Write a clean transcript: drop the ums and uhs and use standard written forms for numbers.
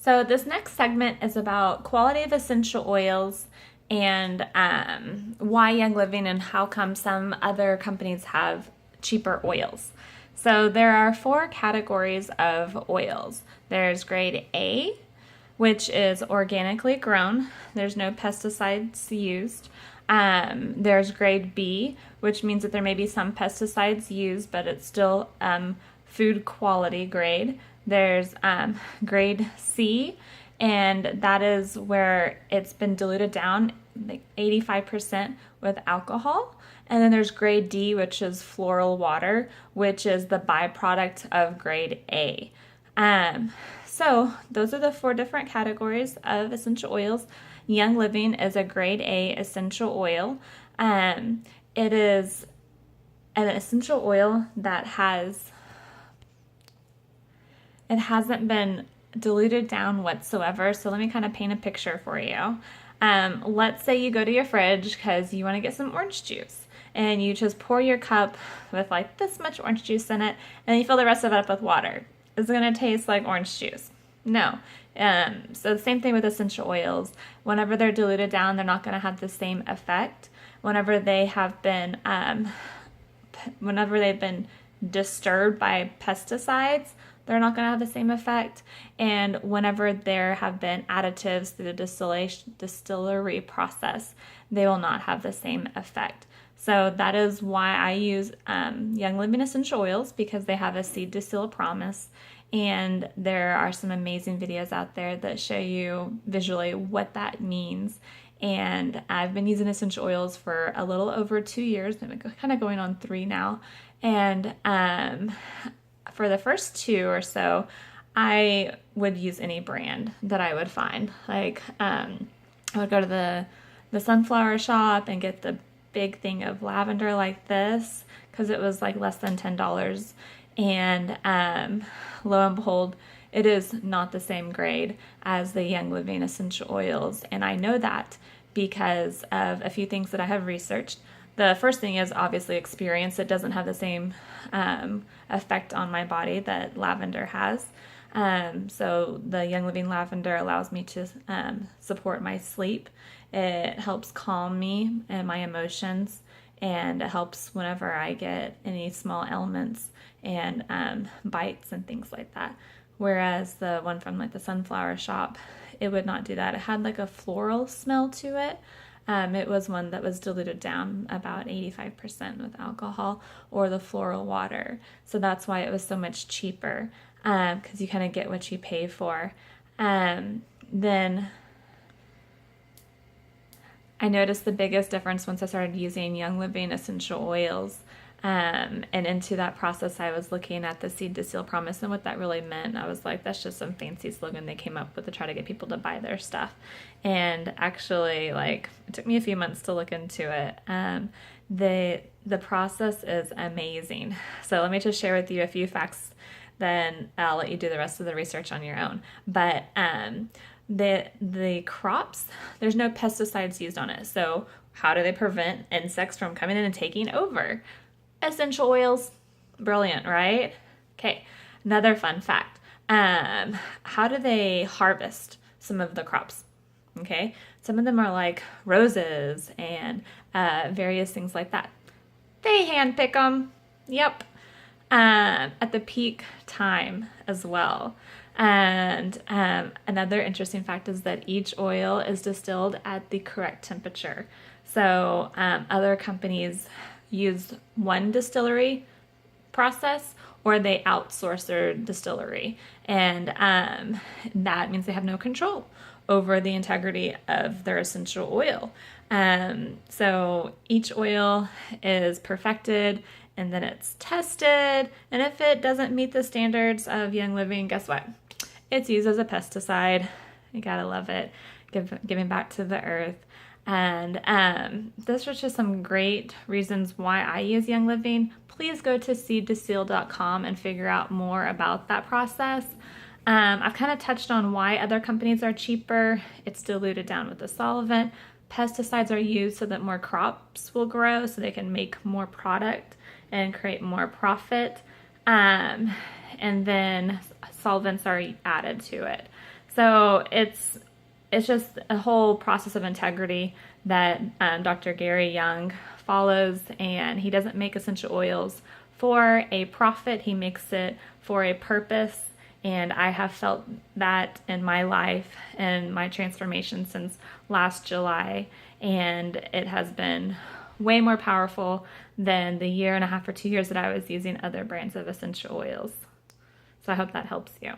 So this next segment is about quality of essential oils and why Young Living and how come some other companies have cheaper oils. So there are four categories of oils. There's grade A, which is organically grown. There's no pesticides used. There's grade B, which means that there may be some pesticides used, but it's still food quality grade. There's grade C, and that is where it's been diluted down like 85% with alcohol. And then there's grade D, which is floral water, which is the byproduct of grade A. So those are the four different categories of essential oils. Young Living is a grade A essential oil. It is an essential oil that it hasn't been diluted down whatsoever. So let me kind of paint a picture for you. Let's say you go to your fridge because you want to get some orange juice, and you just pour your cup with like this much orange juice in it, and you fill the rest of it up with water. Is it going to taste like orange juice? No. So the same thing with essential oils. Whenever they're diluted down, they're not going to have the same effect. Whenever they've been disturbed by pesticides, they're not going to have the same effect. And whenever there have been additives through the distillery process, they will not have the same effect. So that is why I use Young Living essential oils, because they have a seed to seal promise. And there are some amazing videos out there that show you visually what that means. And I've been using essential oils for a little over 2 years, I'm kind of going on 3 now. And for the first 2 or so, I would use any brand that I would find. Like I would go to the sunflower shop and get the big thing of lavender like this, because it was like less than $10. And lo and behold, it is not the same grade as the Young Living essential oils. And I know that because of a few things that I have researched. The first thing is obviously experience. It doesn't have the same effect on my body that lavender has. So the Young Living lavender allows me to support my sleep. It helps calm me and my emotions, and it helps whenever I get any small ailments and bites and things like that. Whereas the one from like the sunflower shop, it would not do that. It had like a floral smell to it. It was one that was diluted down about 85% with alcohol or the floral water. So that's why it was so much cheaper, because you kind of get what you pay for. Then I noticed the biggest difference once I started using Young Living essential oils. And into that process, I was looking at the seed to seal promise and what that really meant. I was like, that's just some fancy slogan they came up with to try to get people to buy their stuff. And actually, like, it took me a few months to look into it. The process is amazing. So let me just share with you a few facts, then I'll let you do the rest of the research on your own. But the crops, there's no pesticides used on it. So how do they prevent insects from coming in and taking over? Essential oils, brilliant, right? Okay, another fun fact. How do they harvest some of the crops? Okay, some of them are like roses and various things like that. They hand pick them. Yep. At the peak time as well. And another interesting fact is that each oil is distilled at the correct temperature. So other companies use one distillery process, or they outsource their distillery. And that means they have no control over the integrity of their essential oil. So each oil is perfected, and then it's tested. And if it doesn't meet the standards of Young Living, guess what? It's used as a pesticide. You gotta love it. Giving back to the earth. And those are just some great reasons why I use Young Living. Please go to seedtoseal.com and figure out more about that process. I've kind of touched on why other companies are cheaper. It's diluted down with a solvent. Pesticides are used so that more crops will grow, so they can make more product and create more profit. And then solvents are added to it. So it's just a whole process of integrity that Dr. Gary Young follows, and he doesn't make essential oils for a profit. He makes it for a purpose, and I have felt that in my life and my transformation since last July, and it has been way more powerful than the year and a half or 2 years that I was using other brands of essential oils. So I hope that helps you.